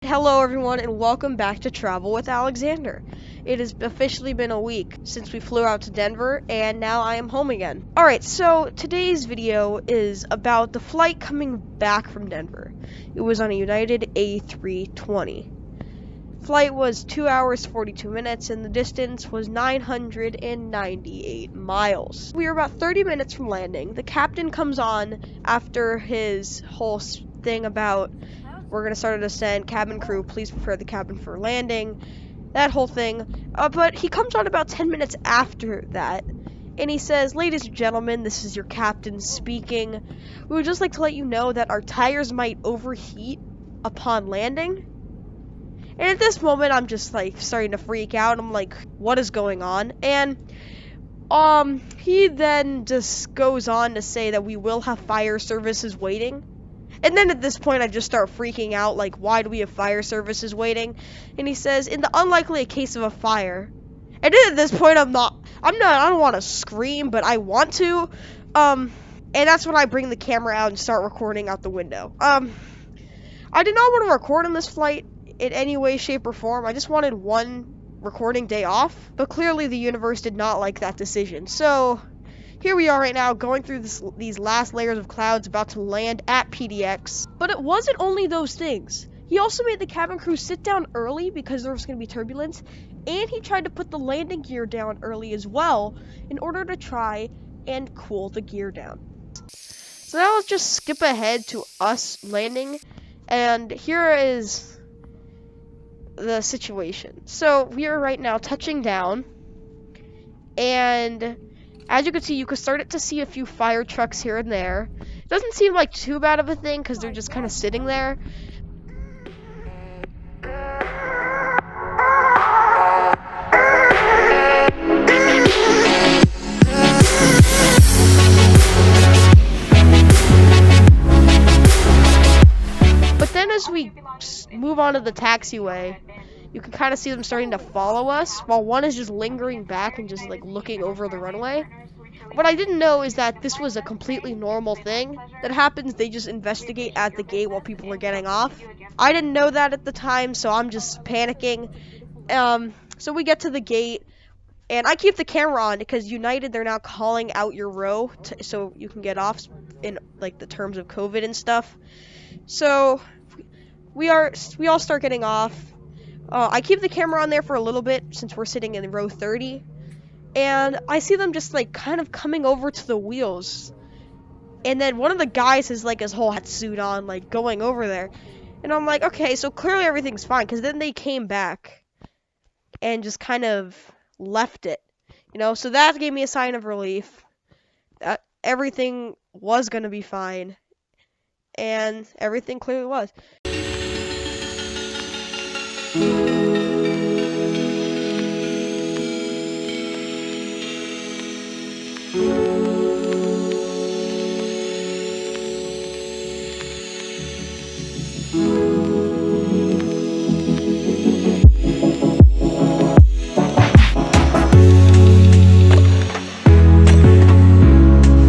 Hello everyone and welcome back to Travel with Alexander. It has officially been a week since we flew out to Denver and now I am home again. Alright, so today's video is about the flight coming back from Denver. It was on a United A320. Flight was 2 hours 42 minutes and the distance was 998 miles. We were about 30 minutes from landing. The captain comes on after his whole thing about we're going to start a descent, cabin crew, please prepare the cabin for landing, that whole thing. But he comes on about 10 minutes after that, and he says, "Ladies and gentlemen, this is your captain speaking. We would just like to let you know that our tires might overheat upon landing." And at this moment, I'm just, like, starting to freak out. I'm like, what is going on? And, he then just goes on to say that we will have fire services waiting. And then at this point, I just start freaking out, like, why do we have fire services waiting? And he says, in the unlikely case of a fire. And then at this point, I don't want to scream, but I want to. And that's when I bring the camera out and start recording out the window. I did not want to record on this flight in any way, shape, or form. I just wanted one recording day off. But clearly the universe did not like that decision. So here we are right now, going through these last layers of clouds, about to land at PDX. But it wasn't only those things. He also made the cabin crew sit down early because there was going to be turbulence, and he tried to put the landing gear down early as well in order to try and cool the gear down. So now let's just skip ahead to us landing, and here is the situation. So we are right now touching down, and as you can see, you can start to see a few fire trucks here and there. It doesn't seem like too bad of a thing because they're just kind of sitting there. But then as we move on to the taxiway, you can kind of see them starting to follow us, while one is just lingering back and just like looking over the runway. What I didn't know is that this was a completely normal thing that happens. They just investigate at the gate while people are getting off. I didn't know that at the time, so I'm just panicking. So we get to the gate, and I keep the camera on because United, they're now calling out your row so you can get off in like the terms of COVID and stuff. So we all start getting off. I keep the camera on there for a little bit since we're sitting in row 30. And I see them just, like, kind of coming over to the wheels. And then one of the guys has, like, his whole hat suit on, like, going over there. And I'm like, okay, so clearly everything's fine. Because then they came back and just kind of left it. You know, so that gave me a sign of relief. That everything was going to be fine. And everything clearly was.